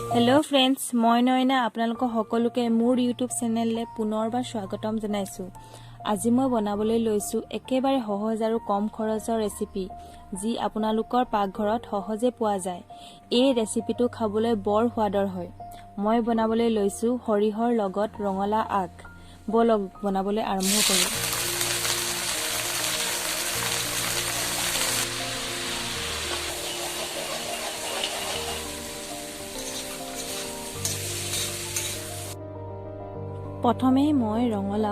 Hello friends, मैं नयना आपनालोक सकलोके मोर YouTube चेनेलले पुनरबार स्वागतम जनाइछु। আজি मैं बनाबले लैछु एकेबारे सहज और कम खरचर रेसिपि जी आपनालोकर पाकघरत सहजे पोৱা যায়। এই रेसिपिটো खाबले बर स्वादर হয়। मैं बनाबले लैछु हरिहर लगत रंगला आग। बलक बनाबले आरम्भ करूँ। प्रथमे मैं रंगला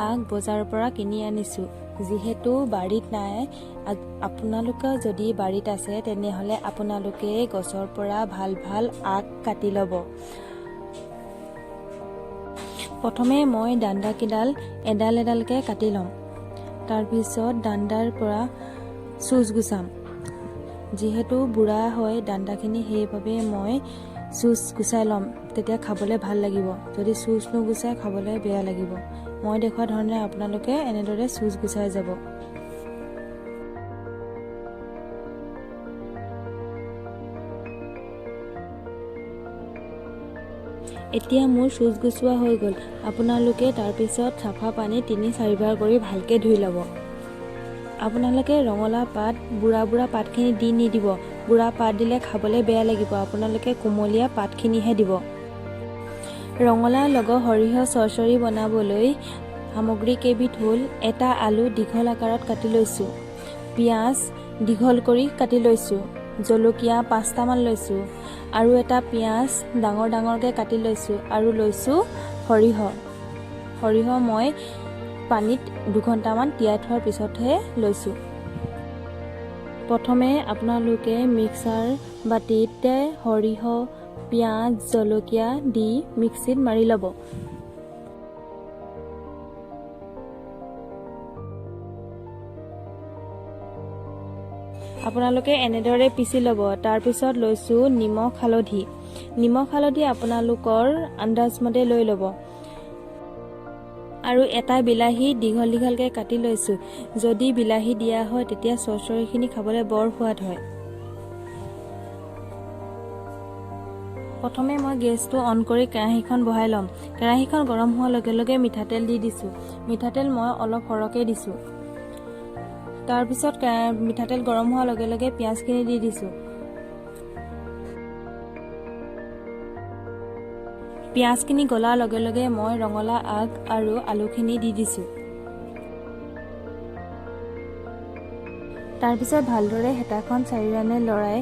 आग बजाৰৰ পৰা কিনি আনিছো। যিহেতু বাৰীত নাই, আপোনালোকে যদি বাৰীত আছে তেনেহলে আপোনালোকে গছৰ পৰা ভাল ভাল আগ কাটি লব। প্ৰথমে মই ডাণ্ডা কিডাল এডাল এডালকে কাটি লম। তাৰ পিছত ডাণ্ডাৰ পৰা চুজ গুছাম। যিহেতু বুঢ়া হয় ডাণ্ডাখিনি, সেইভাবে মই চুজ গুছাই লম, তেতিয়া খাবলে ভাল লাগিব। যদি চুজ নুগুছাই খাবলে বেয়া লাগিব। মই দেখুৱা ধৰণে আপোনালোকে এনেদৰে চুজ গুছাই যাব। এতিয়া মোৰ চুজ গুছোৱা হৈ গ'ল। আপোনালোকে তাৰ পিছত চাফা পানী ৩-৪ বাৰ কৰি ভালকে ধুই ল'ব। আপোনালোকে ৰঙলা পাত বুঢ়া পাতখিনি দি নিদিব। বুঢ়া পাত দিলে খাবলে বেয়া লাগিব। আপোনালোকে কোমলীয়া পাতখিনিহে দিব। ৰঙলাৰ লগত সৰিয়হ চৰচৰি বনাবলৈ সামগ্ৰী কেইবিধ হ'ল: এটা আলু দীঘল আকাৰত কাটি লৈছোঁ, পিঁয়াজ দীঘল কৰি কাটি লৈছোঁ, জলকীয়া 5টামান লৈছোঁ, আৰু এটা পিঁয়াজ ডাঙৰ ডাঙৰকৈ কাটি লৈছোঁ, আৰু লৈছোঁ সৰিয়হ মই পানীত 2 ঘণ্টামান তিয়াই থোৱাৰ পিছতহে লৈছোঁ। প্ৰথমে আপোনালোকে মিক্সাৰ বাটিতে সৰিয়হ, পিঁয়াজ, জলকীয়া দি মিক্সিত মাৰি ল'ব। আপোনালোকে এনেদৰে পিচি ল'ব। তাৰ পিছত লৈছোঁ নিমখ হালধি আপোনালোকৰ আন্দাজমতে লৈ ল'ব। আৰু এটা বিলাহী দীঘল দীঘলকৈ কাটি লৈছোঁ। যদি বিলাহী দিয়া হয় তেতিয়া চৰচৰিখিনি খাবলৈ বৰ সোৱাদ হয়। প্ৰথমে মই গেছটো অন কৰি কেৰাহীখন বহাই ল'ম। কেৰাহীখন গৰম হোৱাৰ লগে লগে মিঠাতেল দি দিছোঁ। মিঠাতেল মই অলপ সৰহকৈ দিছোঁ। তাৰ পিছত মিঠাতেল গৰম হোৱাৰ লগে লগে পিঁয়াজখিনি দি দিছোঁ। পিঁয়াজখিনি গলাৰ লগে লগে মই ৰঙলা আগ আৰু আলুখিনি দি দিছোঁ। তাৰপিছত ভালদৰে হেতাখন চাৰিওৰানে লৰাই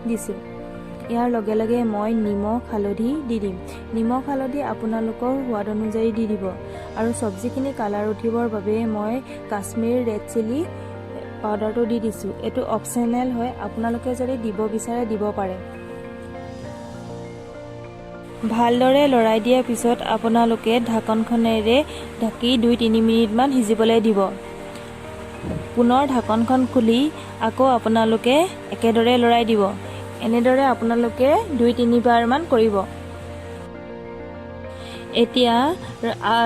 দিছোঁ। ইয়াৰ লগে লগে মই নিমখ হালধি দি দিম। নিমখ হালধি আপোনালোকৰ সোৱাদ অনুযায়ী দি দিব। আৰু চব্জিখিনি কালাৰ উঠিবৰ বাবে মই কাশ্মীৰ ৰেড চিলি পাউডাৰটো দি দিছোঁ। এইটো অপচনেল হয়, আপোনালোকে যদি দিব বিচাৰে দিব পাৰে। ভালদৰে লৰাই দিয়াৰ পিছত আপোনালোকে ঢাকনখনেৰে ঢাকি 2-3 মিনিটমান সিজিবলৈ দিব। পুনৰ ঢাকনখন খুলি আকৌ আপোনালোকে একেদৰে লৰাই দিব। এনেদৰে আপোনালোকে 2-3 বাৰমান কৰিব। এতিয়া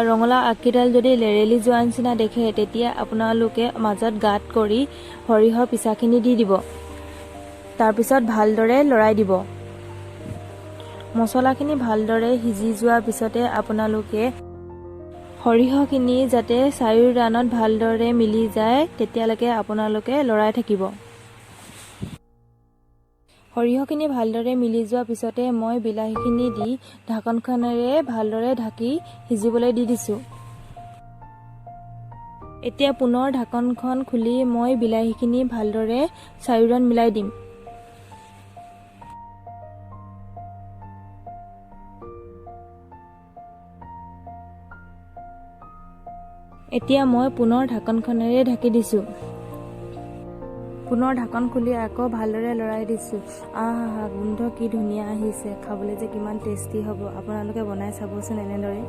ৰঙলা আগকেইডাল যদি লেৰেলি যোৱা নিচিনা দেখে তেতিয়া আপোনালোকে মাজত গাঁত কৰি সৰিয়হৰ পিচাখিনি দি দিব। তাৰপিছত ভালদৰে লৰাই দিব। মছলাখিনি ভালদৰে সিজি যোৱাৰ পিছতে আপোনালোকে সৰিয়হখিনি যাতে চাৰিওৰানত ভালদৰে মিলি যায় তেতিয়ালৈকে আপোনালোকে লৰাই থাকিব। সৰিয়হখিনি ভালদৰে মিলি যোৱাৰ পিছতে মই বিলাহীখিনি দি ঢাকনখনেৰে ভালদৰে ঢাকি সিজিবলৈ দি দিছোঁ। এতিয়া পুনৰ ঢাকনখন খুলি মই বিলাহীখিনি ভালদৰে চাৰিওৰান মিলাই দিম। এতিয়া মই পুনৰ ঢাকনখনেৰে ঢাকি দিছোঁ। পুনৰ ঢাকন খুলি আকৌ ভালদৰে লৰাই দিছোঁ। আহা গোন্ধ কি ধুনীয়া আহিছে। খাবলৈ যে কিমান টেষ্টি হ'ব। আপোনালোকে বনাই চাবচোন এনেদৰে।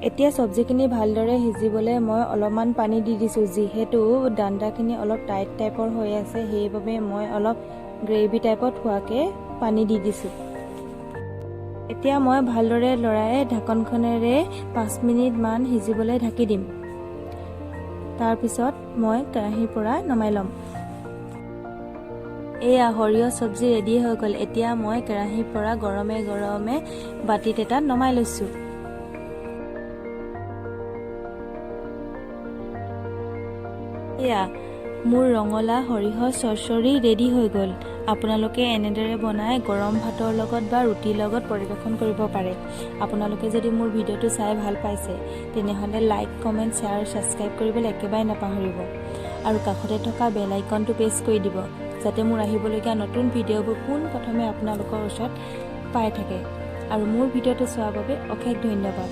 এতিয়া চব্জিখিনি ভালদৰে সিজিবলৈ মই অলপমান পানী দি দিছোঁ। যিহেতু ডাণ্ডাখিনি অলপ টাইট টাইপৰ হৈ আছে, সেইবাবে মই অলপ গ্ৰেভি টাইপত হোৱাকৈ পানী দি দিছোঁ। এতিয়া মই ভালদৰে লৰাই ঢাকনখনেৰে 5 মিনিটমান সিজিবলৈ ঢাকি দিম। তাৰ পিছত মই কেৰাহীৰ পৰা নমাই ল'ম। এয়া সৰিয়হ চব্জি ৰেডি হৈ গ'ল। এতিয়া মই কেৰাহীৰ পৰা গৰমে গৰমে বাতিত এটাত নমাই লৈছোঁ। এয়া মোৰ ৰঙালাও সৰিয়হ চৰচৰি ৰেডি হৈ গ'ল। আপোনালোকে এনেদৰে বনাই গৰম ভাতৰ লগত বা ৰুটিৰ লগত পৰিৱেশন কৰিব পাৰে। আপোনালোকে যদি মোৰ ভিডিঅ'টো চাই ভাল পাইছে তেনেহ'লে লাইক, কমেণ্ট, শ্বেয়াৰ আৰু ছাবস্ক্ৰাইব কৰিবলৈ একেবাৰে নাপাহৰিব। আৰু কাষতে থকা বেল আইকনটো প্ৰেছ কৰি দিব যাতে মোৰ আহিবলগীয়া নতুন ভিডিঅ'বোৰ পোনপ্ৰথমে আপোনালোকৰ ওচৰত পাই থাকে। আৰু মোৰ ভিডিঅ'টো চোৱাৰ বাবে অশেষ ধন্যবাদ।